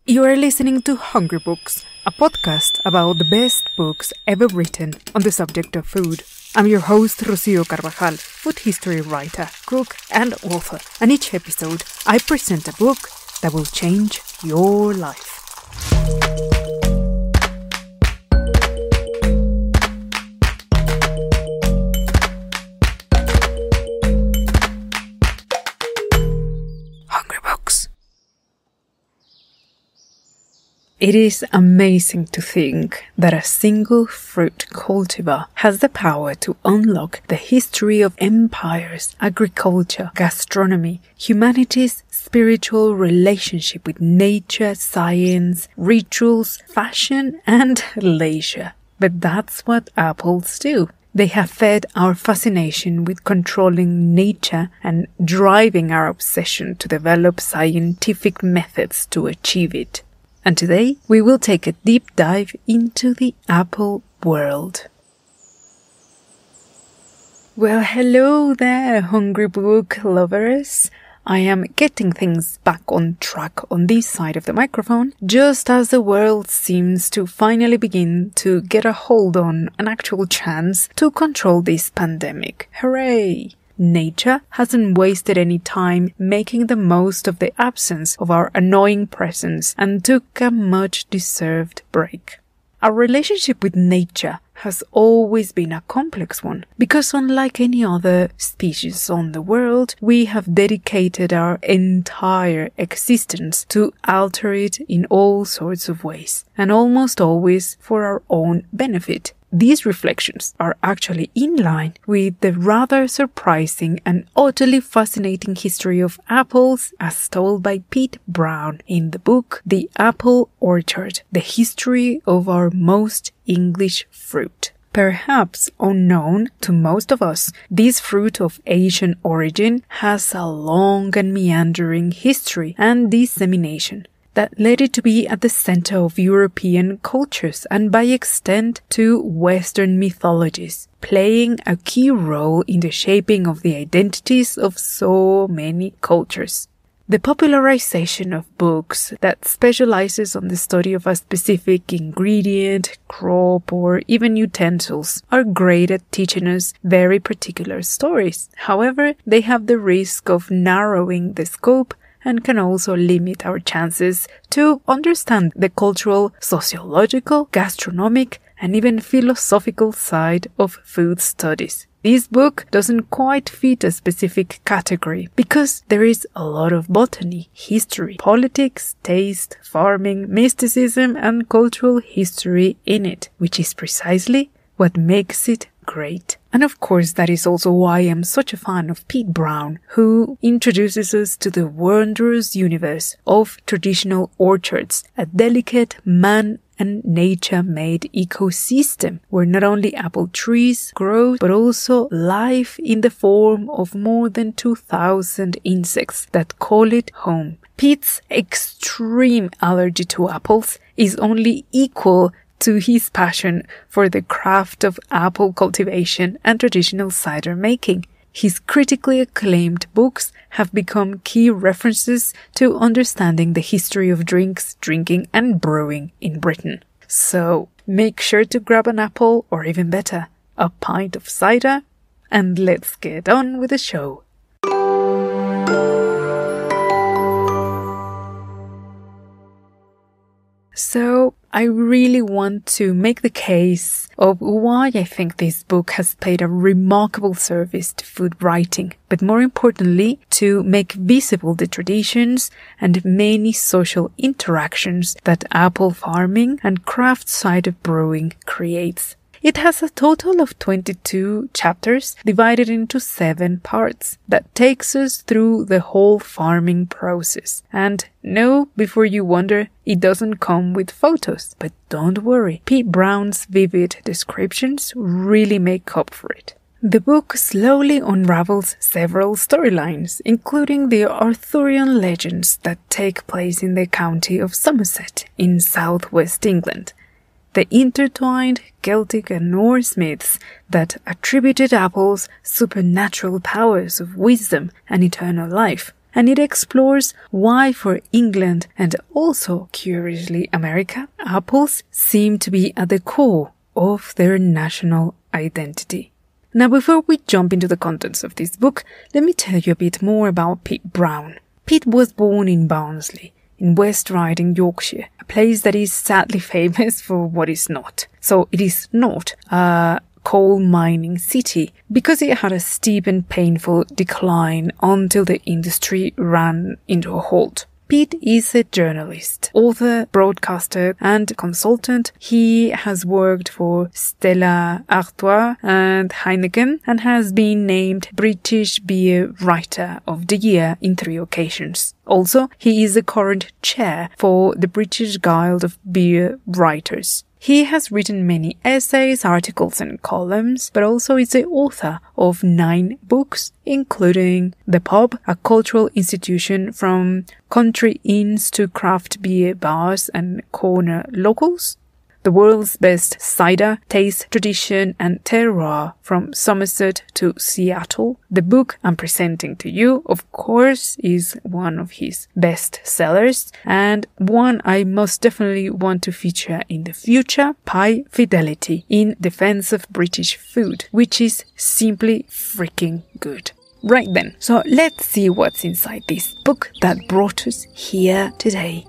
You are listening to Hungry Books, a podcast about the best books ever written on the subject of food. I'm your host, Rocio Carvajal, food history writer, cook, and author. And each episode, I present a book that will change your life. Hungry Books. It is amazing to think that a single fruit cultivar has the power to unlock the history of empires, agriculture, gastronomy, humanity's spiritual relationship with nature, science, rituals, fashion, and leisure. But that's what apples do. They have fed our fascination with controlling nature and driving our obsession to develop scientific methods to achieve it. And today, we will take a deep dive into the apple world. Well, hello there, hungry book lovers. I am getting things back on track on this side of the microphone, just as the world seems to finally begin to get a hold on an actual chance to control this pandemic. Hooray! Nature hasn't wasted any time making the most of the absence of our annoying presence and took a much-deserved break. Our relationship with nature has always been a complex one, because unlike any other species on the world, we have dedicated our entire existence to alter it in all sorts of ways, and almost always for our own benefit. These reflections are actually in line with the rather surprising and utterly fascinating history of apples as told by Pete Brown in the book The Apple Orchard, The History of Our Most English Fruit. Perhaps unknown to most of us, this fruit of Asian origin has a long and meandering history and dissemination that led it to be at the center of European cultures and by extent to Western mythologies, playing a key role in the shaping of the identities of so many cultures. The popularization of books that specializes on the study of a specific ingredient, crop, or even utensils are great at teaching us very particular stories. However, they have the risk of narrowing the scope and can also limit our chances to understand the cultural, sociological, gastronomic, and even philosophical side of food studies. This book doesn't quite fit a specific category because there is a lot of botany, history, politics, taste, farming, mysticism, and cultural history in it, which is precisely what makes it great. And of course, that is also why I'm such a fan of Pete Brown, who introduces us to the wondrous universe of traditional orchards, a delicate man and nature-made ecosystem where not only apple trees grow, but also life in the form of more than 2,000 insects that call it home. Pete's extreme allergy to apples is only equal to his passion for the craft of apple cultivation and traditional cider making. His critically acclaimed books have become key references to understanding the history of drinks, drinking, and brewing in Britain. So, make sure to grab an apple, or even better, a pint of cider, and let's get on with the show. So, I really want to make the case of why I think this book has paid a remarkable service to food writing, but more importantly, to make visible the traditions and many social interactions that apple farming and craft cider brewing creates. It has a total of 22 chapters divided into 7 parts that takes us through the whole farming process. And no, before you wonder, it doesn't come with photos. But don't worry, Pete Brown's vivid descriptions really make up for it. The book slowly unravels several storylines, including the Arthurian legends that take place in the county of Somerset in southwest England. The intertwined Celtic and Norse myths that attributed apples supernatural powers of wisdom and eternal life, and it explores why for England and also, curiously, America, apples seem to be at the core of their national identity. Now, before we jump into the contents of this book, let me tell you a bit more about Pete Brown. Pete was born in Barnsley, in West Riding, Yorkshire, a place that is sadly famous for what is not. So it is not a coal mining city because it had a steep and painful decline until the industry ran into a halt. Pete is a journalist, author, broadcaster, and consultant. He has worked for Stella Artois and Heineken and has been named British Beer Writer of the Year in 3 occasions. Also, he is the current chair for the British Guild of Beer Writers. He has written many essays, articles and columns, but also is the author of 9 books, including The Pub, a cultural institution from country inns to craft beer bars and corner locals, The World's Best Cider, Taste, Tradition and Terroir from Somerset to Seattle. The book I'm presenting to you, of course, is one of his best sellers and one I most definitely want to feature in the future, Pie Fidelity in Defense of British Food, which is simply freaking good. Right then, so let's see what's inside this book that brought us here today.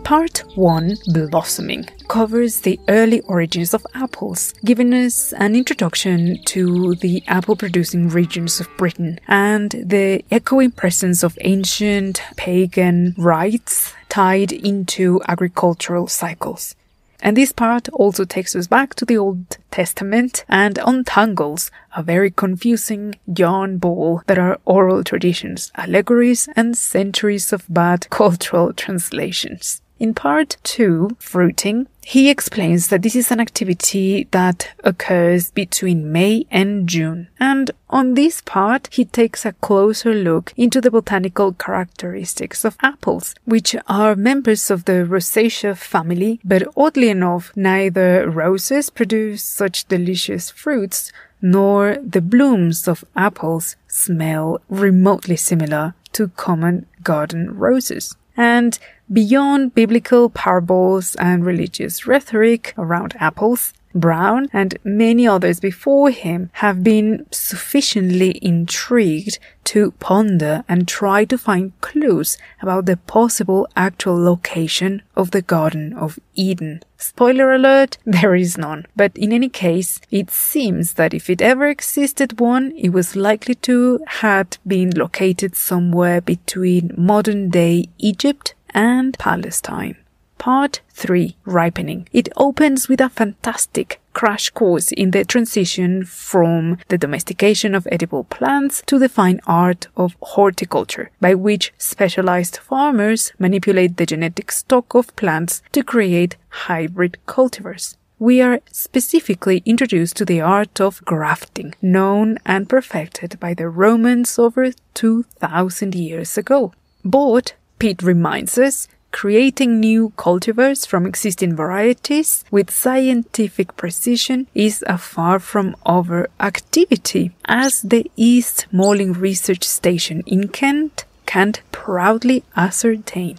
Part 1, Blossoming, covers the early origins of apples, giving us an introduction to the apple-producing regions of Britain and the echoing presence of ancient pagan rites tied into agricultural cycles. And this part also takes us back to the Old Testament and untangles a very confusing yarn ball that are oral traditions, allegories, and centuries of bad cultural translations. In part 2, Fruiting, he explains that this is an activity that occurs between May and June. And on this part, he takes a closer look into the botanical characteristics of apples, which are members of the Rosaceae family, but oddly enough, neither roses produce such delicious fruits, nor the blooms of apples smell remotely similar to common garden roses. And beyond biblical parables and religious rhetoric around apples, Brown and many others before him have been sufficiently intrigued to ponder and try to find clues about the possible actual location of the Garden of Eden. Spoiler alert, there is none. But in any case, it seems that if it ever existed one, it was likely to have been located somewhere between modern-day Egypt and Palestine. Part 3, Ripening. It opens with a fantastic crash course in the transition from the domestication of edible plants to the fine art of horticulture, by which specialized farmers manipulate the genetic stock of plants to create hybrid cultivars. We are specifically introduced to the art of grafting, known and perfected by the Romans over 2,000 years ago. But, Pete reminds us, creating new cultivars from existing varieties with scientific precision is a far from over activity, as the East Malling Research Station in Kent can proudly ascertain.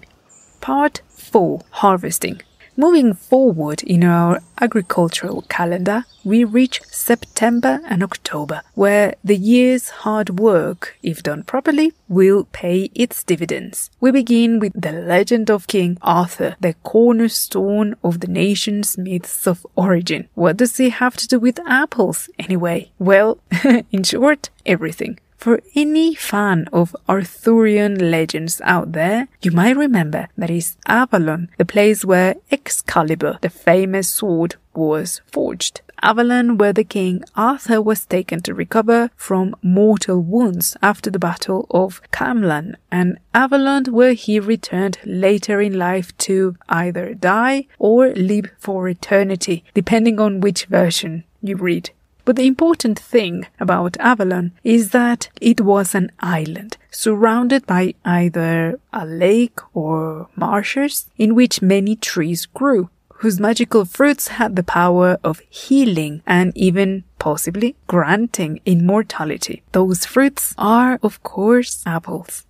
Part 4, Harvesting. Moving forward in our agricultural calendar, we reach September and October, where the year's hard work, if done properly, will pay its dividends. We begin with the legend of King Arthur, the cornerstone of the nation's myths of origin. What does it have to do with apples, anyway? Well, in short, everything. For any fan of Arthurian legends out there, you might remember that is Avalon, the place where Excalibur, the famous sword, was forged. Avalon, where the King Arthur was taken to recover from mortal wounds after the Battle of Camlan, and Avalon, where he returned later in life to either die or live for eternity, depending on which version you read. But the important thing about Avalon is that it was an island surrounded by either a lake or marshes in which many trees grew, whose magical fruits had the power of healing and even possibly granting immortality. Those fruits are, of course, apples.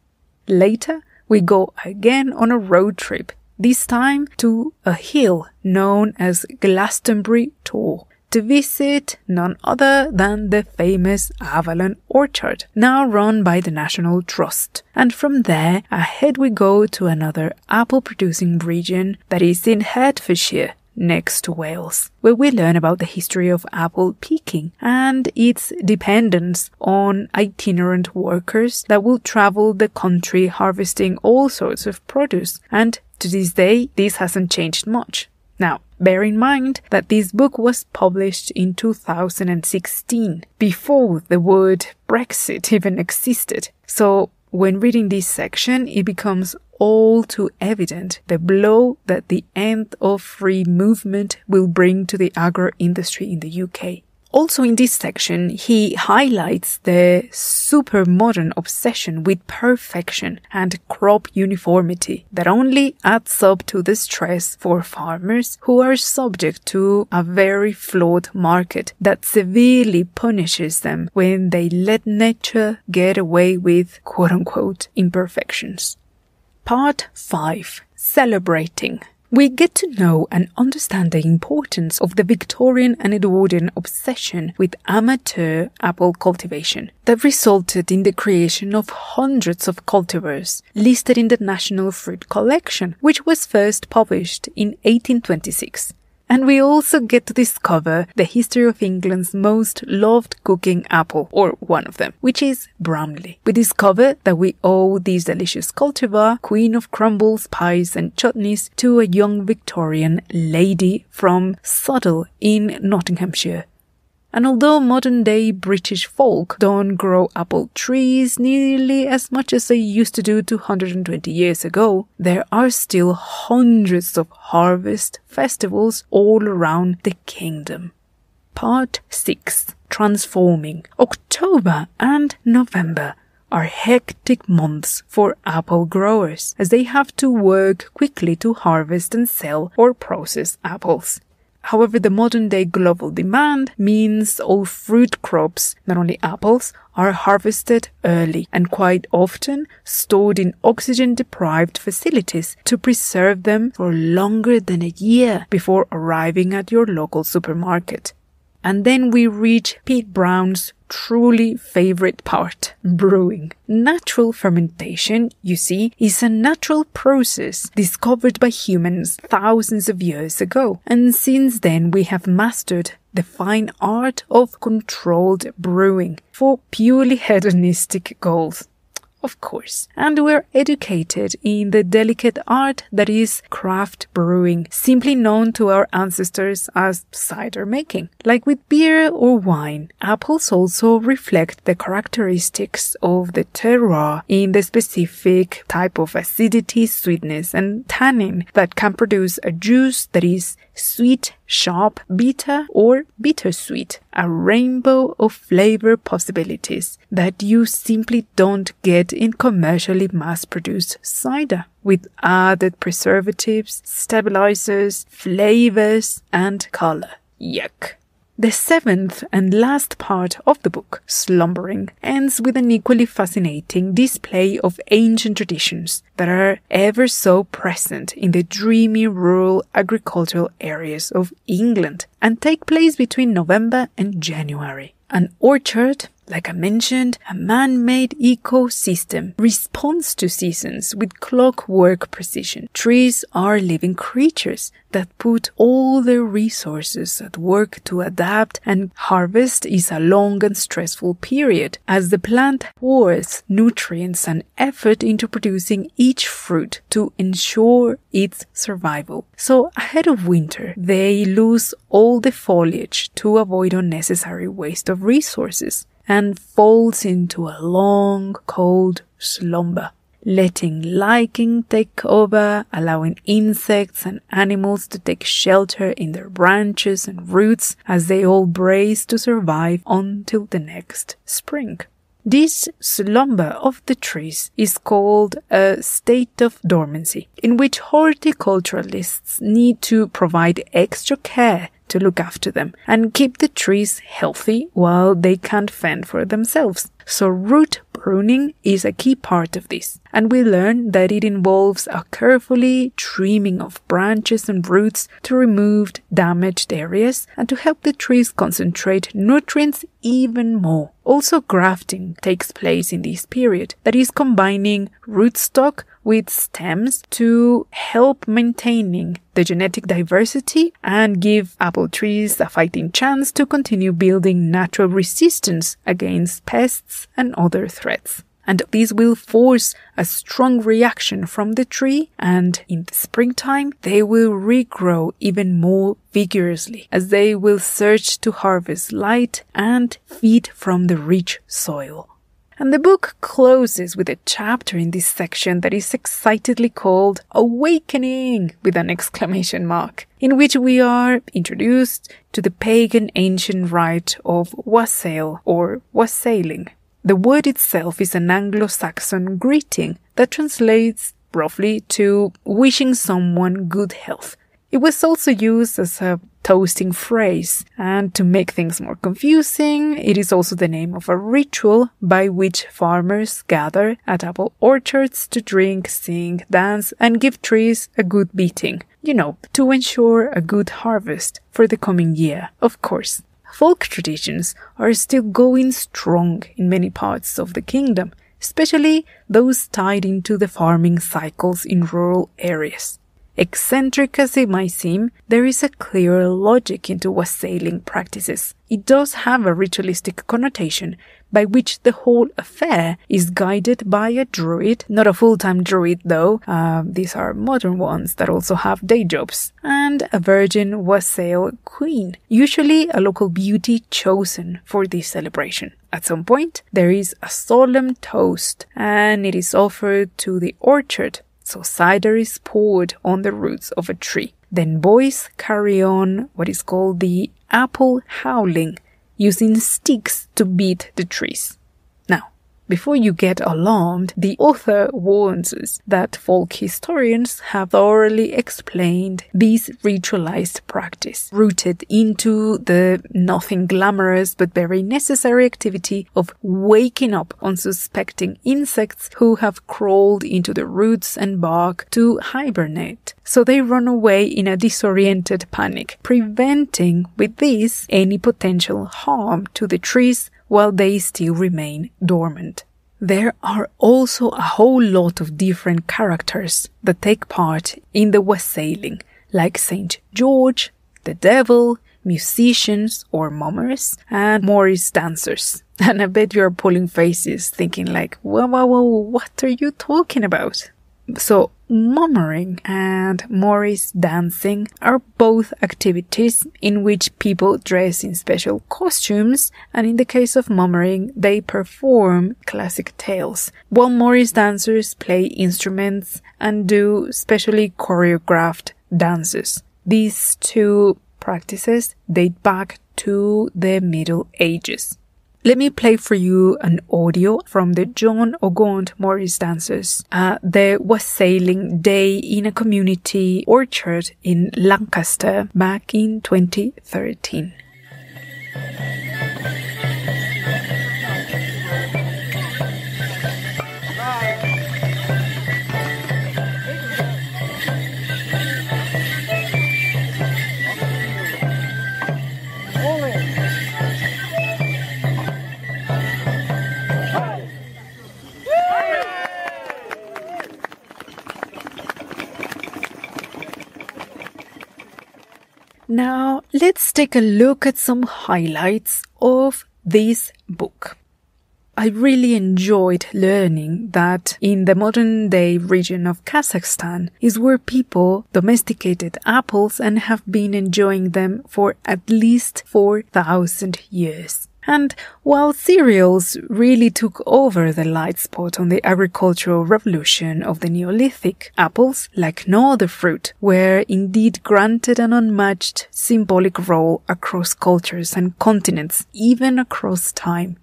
Later, we go again on a road trip, this time to a hill known as Glastonbury Tor, to visit none other than the famous Avalon Orchard, now run by the National Trust. And from there, ahead we go to another apple-producing region that is in Hertfordshire, next to Wales, where we learn about the history of apple picking and its dependence on itinerant workers that will travel the country harvesting all sorts of produce. And to this day, this hasn't changed much. Now, bear in mind that this book was published in 2016, before the word Brexit even existed. So, when reading this section, it becomes all too evident the blow that the end of free movement will bring to the agro-industry in the UK. Also in this section, he highlights the super modern obsession with perfection and crop uniformity that only adds up to the stress for farmers who are subject to a very flawed market that severely punishes them when they let nature get away with quote-unquote imperfections. Part 5. Celebrating. We get to know and understand the importance of the Victorian and Edwardian obsession with amateur apple cultivation that resulted in the creation of hundreds of cultivars listed in the National Fruit Collection, which was first published in 1826. And we also get to discover the history of England's most loved cooking apple, or one of them, which is Bramley. We discover that we owe this delicious cultivar, queen of crumbles, pies and chutneys, to a young Victorian lady from Suddle in Nottinghamshire. And although modern-day British folk don't grow apple trees nearly as much as they used to do 220 years ago, there are still hundreds of harvest festivals all around the kingdom. Part 6. Transforming. October and November are hectic months for apple growers, as they have to work quickly to harvest and sell or process apples. However, the modern-day global demand means all fruit crops, not only apples, are harvested early and quite often stored in oxygen-deprived facilities to preserve them for longer than a year before arriving at your local supermarket. And then we reach Pete Brown's truly favorite part, brewing. Natural fermentation, you see, is a natural process discovered by humans thousands of years ago. And since then we have mastered the fine art of controlled brewing for purely hedonistic goals. Of course. And we're educated in the delicate art that is craft brewing, simply known to our ancestors as cider making. Like with beer or wine, apples also reflect the characteristics of the terroir in the specific type of acidity, sweetness, and tannin that can produce a juice that is sweet, sharp, bitter, or bittersweet, a rainbow of flavor possibilities that you simply don't get in commercially mass-produced cider, with added preservatives, stabilizers, flavors, and color. Yuck. The 7th and last part of the book, Slumbering, ends with an equally fascinating display of ancient traditions that are ever so present in the dreamy rural agricultural areas of England and take place between November and January. An orchard, like I mentioned, a man-made ecosystem, responds to seasons with clockwork precision. Trees are living creatures that put all their resources at work to adapt, and harvest is a long and stressful period as the plant pours nutrients and effort into producing each fruit to ensure its survival. So ahead of winter, they lose all the foliage to avoid unnecessary waste of resources, and falls into a long, cold slumber, letting lichen take over, allowing insects and animals to take shelter in their branches and roots as they all brace to survive until the next spring. This slumber of the trees is called a state of dormancy, in which horticulturalists need to provide extra care to look after them and keep the trees healthy while they can't fend for themselves. So root pruning is a key part of this, and we learn that it involves a carefully trimming of branches and roots to remove damaged areas and to help the trees concentrate nutrients even more. Also, grafting takes place in this period, that is combining rootstock with stems to help maintaining the genetic diversity and give apple trees a fighting chance to continue building natural resistance against pests and other threats. And this will force a strong reaction from the tree, and in the springtime they will regrow even more vigorously as they will search to harvest light and feed from the rich soil. And the book closes with a chapter in this section that is excitedly called Awakening with an exclamation mark, in which we are introduced to the pagan ancient rite of wassail or wassailing. The word itself is an Anglo-Saxon greeting that translates roughly to wishing someone good health. It was also used as a toasting phrase, and to make things more confusing, it is also the name of a ritual by which farmers gather at apple orchards to drink, sing, dance, and give trees a good beating, to ensure a good harvest for the coming year, of course. Folk traditions are still going strong in many parts of the kingdom, especially those tied into the farming cycles in rural areas. Eccentric as it might seem, there is a clear logic into wassailing practices. It does have a ritualistic connotation by which the whole affair is guided by a druid, not a full-time druid though, these are modern ones that also have day jobs, and a virgin wassail queen, usually a local beauty chosen for this celebration. At some point, there is a solemn toast, and it is offered to the orchard. So cider is poured on the roots of a tree. Then boys carry on what is called the apple howling, using sticks to beat the trees. Now, before you get alarmed, the author warns us that folk historians have thoroughly explained this ritualized practice, rooted into the nothing glamorous but very necessary activity of waking up unsuspecting insects who have crawled into the roots and bark to hibernate. So they run away in a disoriented panic, preventing with this any potential harm to the trees while they still remain dormant. There are also a whole lot of different characters that take part in the wassailing, like Saint George, the devil, musicians or mummers, and Morris dancers. And I bet you're pulling faces thinking like, whoa, what are you talking about? So, mummering and Morris dancing are both activities in which people dress in special costumes, and in the case of mummering, they perform classic tales, while Morris dancers play instruments and do specially choreographed dances. These two practices date back to the Middle Ages. Let me play for you an audio from the John O'Gaunt Morris dancers. The wassailing day in a community orchard in Lancaster back in 2013. Now, let's take a look at some highlights of this book. I really enjoyed learning that in the modern-day region of Kazakhstan is where people domesticated apples and have been enjoying them for at least 4,000 years. And while cereals really took over the light spot on the agricultural revolution of the Neolithic, apples, like no other fruit, were indeed granted an unmatched symbolic role across cultures and continents, even across time.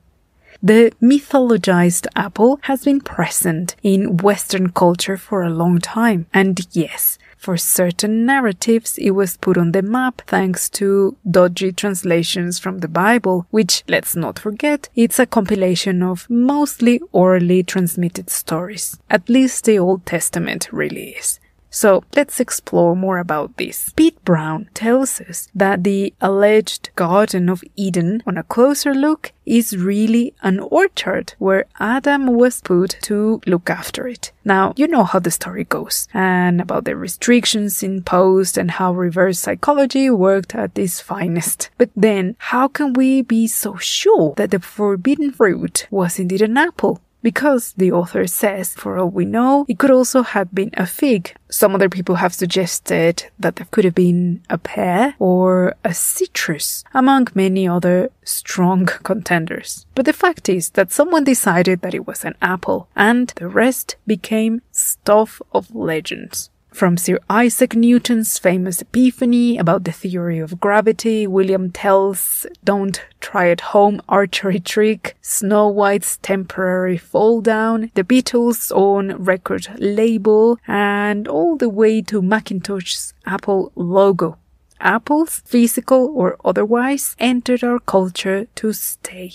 The mythologized apple has been present in Western culture for a long time, and yes, for certain narratives, it was put on the map thanks to dodgy translations from the Bible, which, let's not forget, it's a compilation of mostly orally transmitted stories. At least the Old Testament really is. So let's explore more about this. Pete Brown tells us that the alleged Garden of Eden, on a closer look, is really an orchard where Adam was put to look after it. Now, you know how the story goes, and about the restrictions imposed and how reverse psychology worked at its finest. But then, how can we be so sure that the forbidden fruit was indeed an apple? Because, the author says, for all we know, it could also have been a fig. Some other people have suggested that there could have been a pear or a citrus, among many other strong contenders. But the fact is that someone decided that it was an apple, and the rest became stuff of legends. From Sir Isaac Newton's famous epiphany about the theory of gravity, William Tell's don't try at home archery trick, Snow White's temporary fall down, the Beatles' own record label, and all the way to Macintosh's Apple logo. Apples, physical or otherwise, entered our culture to stay.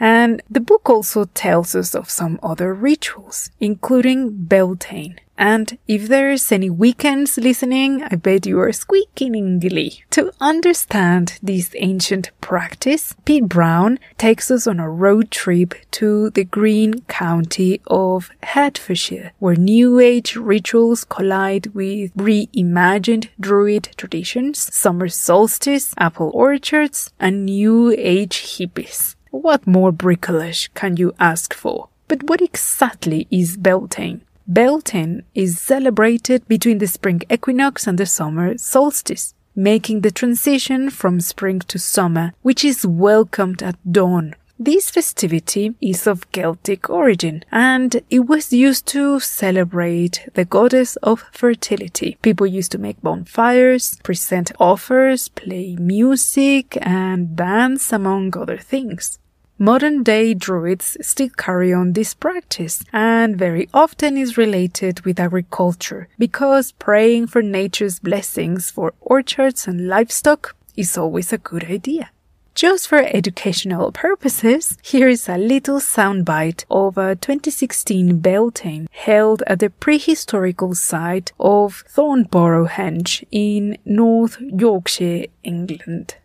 And the book also tells us of some other rituals, including Beltane. And if there's any weekends listening, I bet you are squeaking in glee. To understand this ancient practice, Pete Brown takes us on a road trip to the Green County of Hertfordshire, where New Age rituals collide with reimagined Druid traditions, summer solstice, apple orchards, and New Age hippies. What more bricolage can you ask for? But what exactly is Beltane? Beltane is celebrated between the spring equinox and the summer solstice, making the transition from spring to summer, which is welcomed at dawn. This festivity is of Celtic origin, and it was used to celebrate the goddess of fertility. People used to make bonfires, present offers, play music, and dance, among other things. Modern-day Druids still carry on this practice, and very often is related with agriculture, because praying for nature's blessings for orchards and livestock is always a good idea. Just for educational purposes, here is a little soundbite of a 2016 Beltane held at the prehistorical site of Thornborough-Henge in North Yorkshire, England.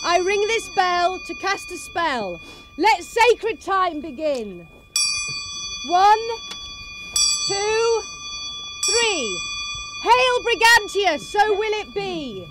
I ring this bell to cast a spell. Let sacred time begin. 1, 2, 3. Hail Brigantia, so will it be.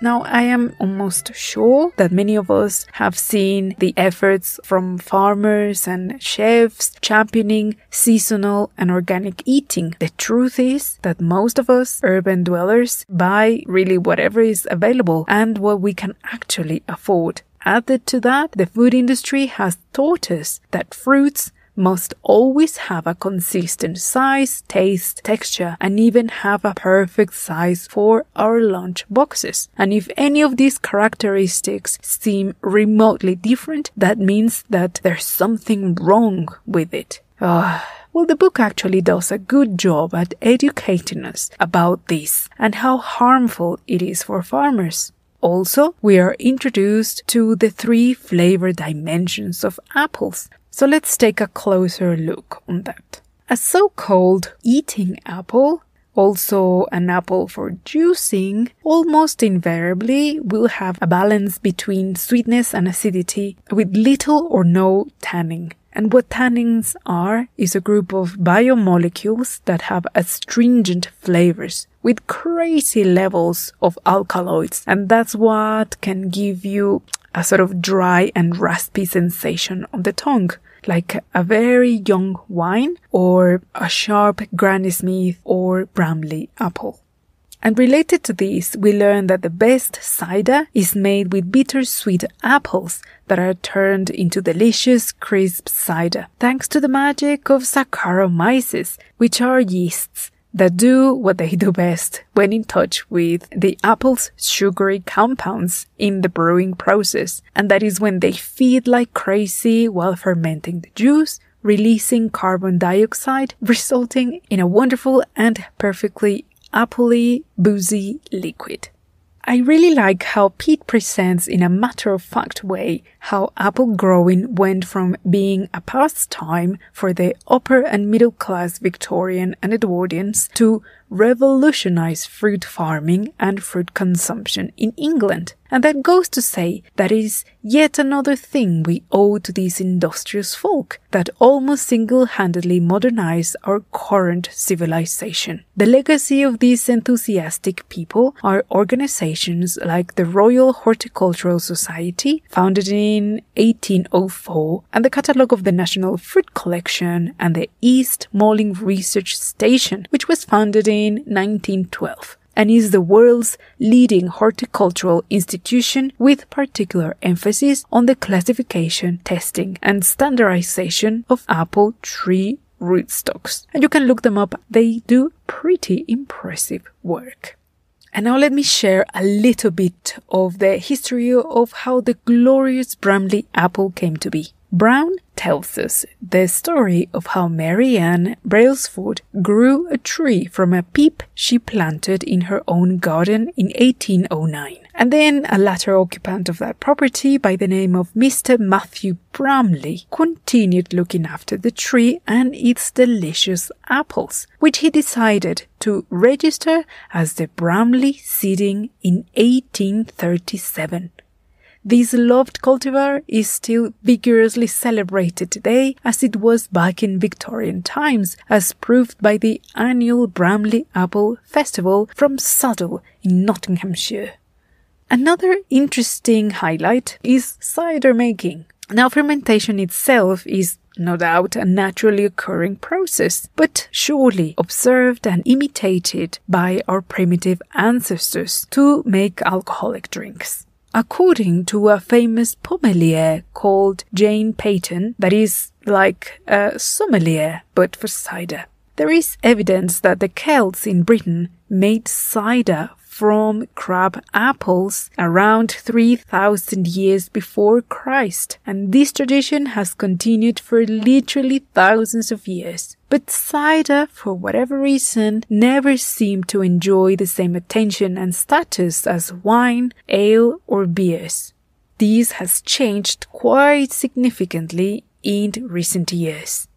Now, I am almost sure that many of us have seen the efforts from farmers and chefs championing seasonal and organic eating. The truth is that most of us urban dwellers buy really whatever is available and what we can actually afford. Added to that, the food industry has taught us that fruits must always have a consistent size, taste, texture, and even have a perfect size for our lunch boxes. And if any of these characteristics seem remotely different, that means that there's something wrong with it. Well, the book actually does a good job at educating us about this and how harmful it is for farmers. Also, we are introduced to the 3 flavor dimensions of apples. So let's take a closer look on that. A so-called eating apple, also an apple for juicing, almost invariably will have a balance between sweetness and acidity with little or no tannin. And what tannins are is a group of biomolecules that have astringent flavors with crazy levels of alkaloids, and that's what can give you a sort of dry and raspy sensation on the tongue, like a very young wine or a sharp Granny Smith or Bramley apple. And related to this, we learn that the best cider is made with bittersweet apples that are turned into delicious, crisp cider, thanks to the magic of Saccharomyces, which are yeasts that do what they do best when in touch with the apple's sugary compounds in the brewing process, and that is when they feed like crazy while fermenting the juice, releasing carbon dioxide, resulting in a wonderful and perfectly appley, boozy liquid. I really like how Pete presents in a matter-of-fact way how apple growing went from being a pastime for the upper and middle-class Victorian and Edwardians to revolutionize fruit farming and fruit consumption in England. And that goes to say that is yet another thing we owe to these industrious folk that almost single-handedly modernized our current civilization. The legacy of these enthusiastic people are organizations like the Royal Horticultural Society, founded in 1804, and the Catalogue of the National Fruit Collection, and the East Malling Research Station, which was founded in 1912. And is the world's leading horticultural institution with particular emphasis on the classification, testing, and standardization of apple tree rootstocks. And you can look them up, they do pretty impressive work. And now let me share a little bit of the history of how the glorious Bramley apple came to be. Brown tells us the story of how Mary Ann Brailsford grew a tree from a peep she planted in her own garden in 1809. And then a later occupant of that property by the name of Mr. Matthew Bramley continued looking after the tree and its delicious apples, which he decided to register as the Bramley seeding in 1837. This loved cultivar is still vigorously celebrated today as it was back in Victorian times, as proved by the annual Bramley Apple Festival from Saddle in Nottinghamshire. Another interesting highlight is cider making. Now, fermentation itself is no doubt a naturally occurring process, but surely observed and imitated by our primitive ancestors to make alcoholic drinks. According to a famous sommelier called Jane Peyton, that is like a sommelier but for cider, there is evidence that the Celts in Britain made cider from crab apples around 3,000 years before Christ, and this tradition has continued for literally thousands of years. But cider, for whatever reason, never seemed to enjoy the same attention and status as wine, ale, or beers. This has changed quite significantly in recent years.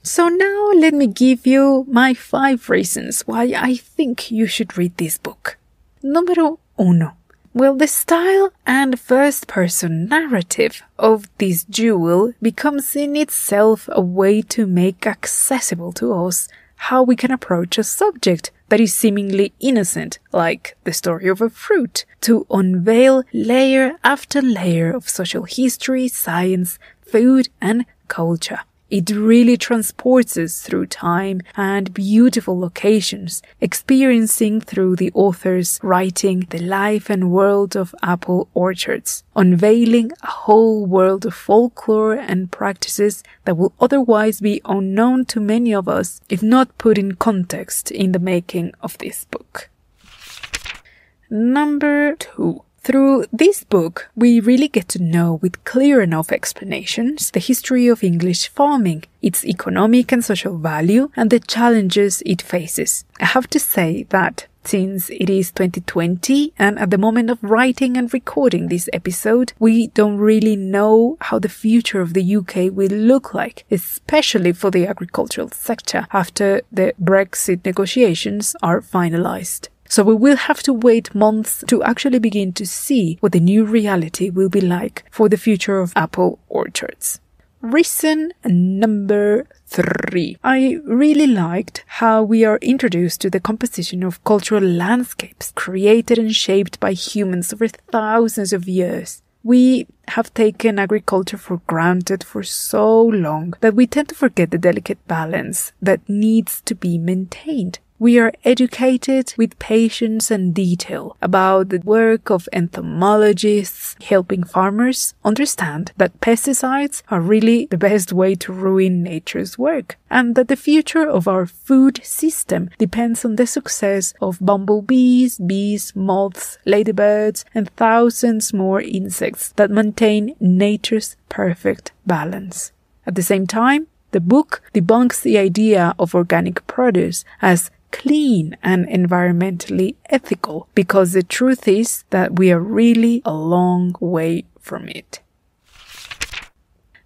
So now let me give you my 5 reasons why I think you should read this book. Número 1. Well, the style and first-person narrative of this jewel becomes in itself a way to make accessible to us how we can approach a subject that is seemingly innocent, like the story of a fruit, to unveil layer after layer of social history, science, food, and culture. It really transports us through time and beautiful locations, experiencing through the author's writing the life and world of apple orchards, unveiling a whole world of folklore and practices that will otherwise be unknown to many of us if not put in context in the making of this book. Number 2. Through this book, we really get to know with clear enough explanations the history of English farming, its economic and social value, and the challenges it faces. I have to say that since it is 2020 and at the moment of writing and recording this episode, we don't really know how the future of the UK will look like, especially for the agricultural sector after the Brexit negotiations are finalized. So we will have to wait months to actually begin to see what the new reality will be like for the future of apple orchards. Reason number 3. I really liked how we are introduced to the composition of cultural landscapes created and shaped by humans over thousands of years. We have taken agriculture for granted for so long that we tend to forget the delicate balance that needs to be maintained. We are educated with patience and detail about the work of entomologists helping farmers understand that pesticides are really the best way to ruin nature's work, and that the future of our food system depends on the success of bumblebees, bees, moths, ladybirds, and thousands more insects that maintain nature's perfect balance. At the same time, the book debunks the idea of organic produce as clean and environmentally ethical, because the truth is that we are really a long way from it.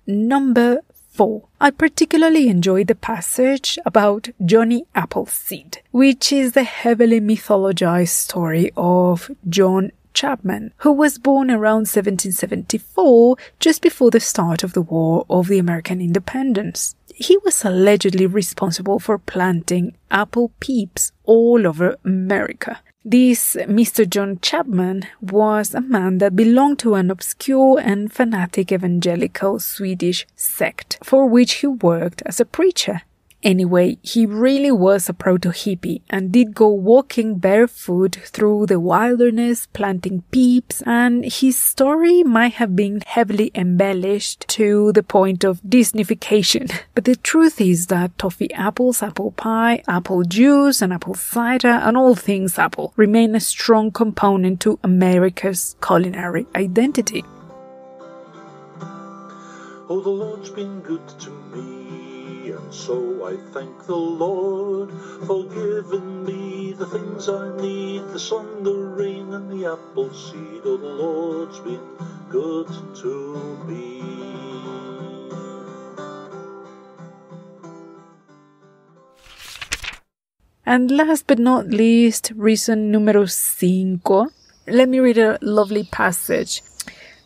Number 4. I particularly enjoyed the passage about Johnny Appleseed, which is the heavily mythologized story of John Chapman, who was born around 1774, just before the start of the War of the American Independence. He was allegedly responsible for planting apple peeps all over America. This Mr. John Chapman was a man that belonged to an obscure and fanatic evangelical Swedish sect, for which he worked as a preacher. Anyway, he really was a proto-hippie and did go walking barefoot through the wilderness planting peeps, and his story might have been heavily embellished to the point of Disneyfication. But the truth is that toffee apples, apple pie, apple juice, and apple cider, and all things apple, remain a strong component to America's culinary identity. Oh, the Lord's been good to me, and so I thank the Lord for giving me the things I need, the sun, the rain, and the apple seed. Oh, the Lord's been good to me. And last but not least, reason número 5. Let me read a lovely passage.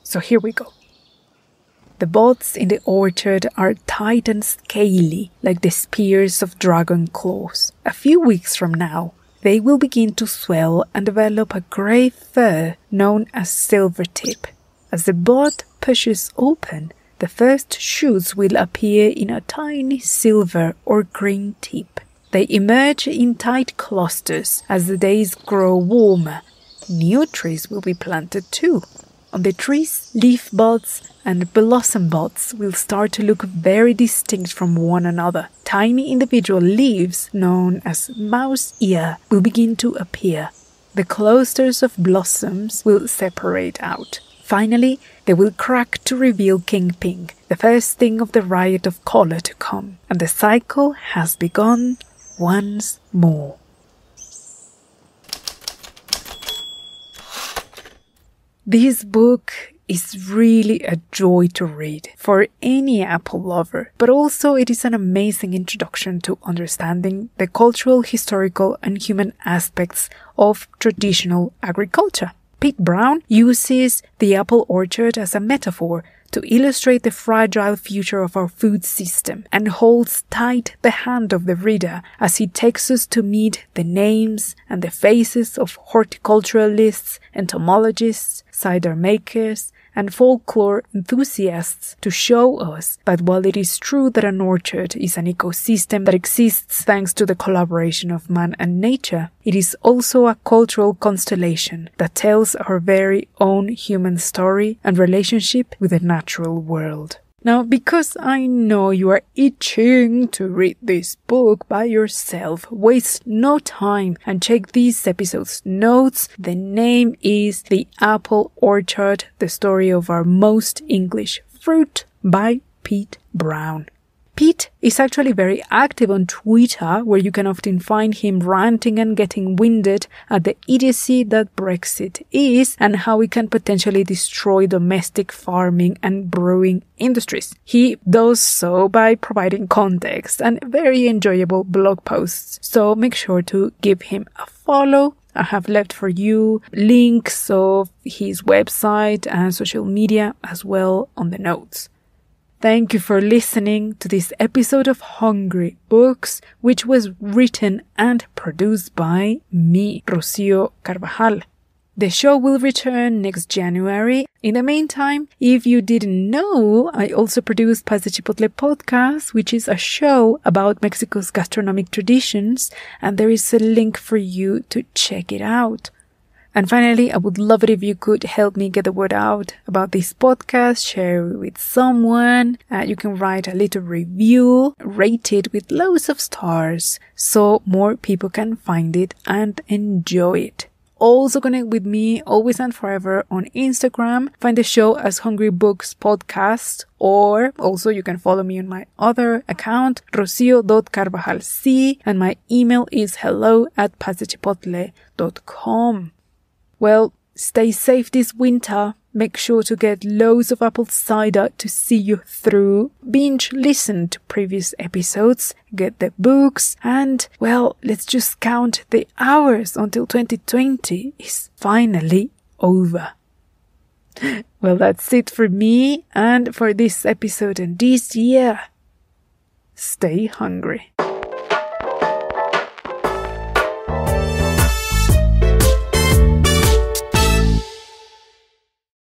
So here we go. The buds in the orchard are tight and scaly, like the spears of dragon claws. A few weeks from now, they will begin to swell and develop a grey fur known as silvertip. As the bud pushes open, the first shoots will appear in a tiny silver or green tip. They emerge in tight clusters as the days grow warmer. New trees will be planted too. On the trees, leaf buds and blossom buds will start to look very distinct from one another. Tiny individual leaves, known as mouse ear, will begin to appear. The clusters of blossoms will separate out. Finally, they will crack to reveal king pink, the first thing of the riot of color to come. And the cycle has begun once more. This book is really a joy to read for any apple lover, but also it is an amazing introduction to understanding the cultural, historical, and human aspects of traditional agriculture. Pete Brown uses the apple orchard as a metaphor to illustrate the fragile future of our food system, and holds tight the hand of the reader as he takes us to meet the names and the faces of horticulturalists, entomologists, cider makers, and folklore enthusiasts to show us that while it is true that an orchard is an ecosystem that exists thanks to the collaboration of man and nature, it is also a cultural constellation that tells our very own human story and relationship with the natural world. Now, because I know you are itching to read this book by yourself, waste no time and check this episode's notes. The name is The Apple Orchard, the story of our most English fruit by Pete Brown. Pete is actually very active on Twitter, where you can often find him ranting and getting winded at the idiocy that Brexit is and how it can potentially destroy domestic farming and brewing industries. He does so by providing context and very enjoyable blog posts, so make sure to give him a follow. I have left for you links of his website and social media as well on the notes. Thank you for listening to this episode of Hungry Books, which was written and produced by me, Rocio Carvajal. The show will return next January. In the meantime, if you didn't know, I also produce Paz de Chipotle podcast, which is a show about Mexico's gastronomic traditions, and there is a link for you to check it out. And finally, I would love it if you could help me get the word out about this podcast, share it with someone. You can write a little review, rate it with loads of stars, so more people can find it and enjoy it. Also connect with me always and forever on Instagram. Find the show as Hungry Books Podcast, or also you can follow me on my other account, rocio.carvajalc, and my email is hello@pazdechipotle.com. Well, stay safe this winter. Make sure to get loads of apple cider to see you through. Binge listen to previous episodes, get the books, and, well, let's just count the hours until 2020 is finally over. Well, that's it for me and for this episode and this year. Stay hungry.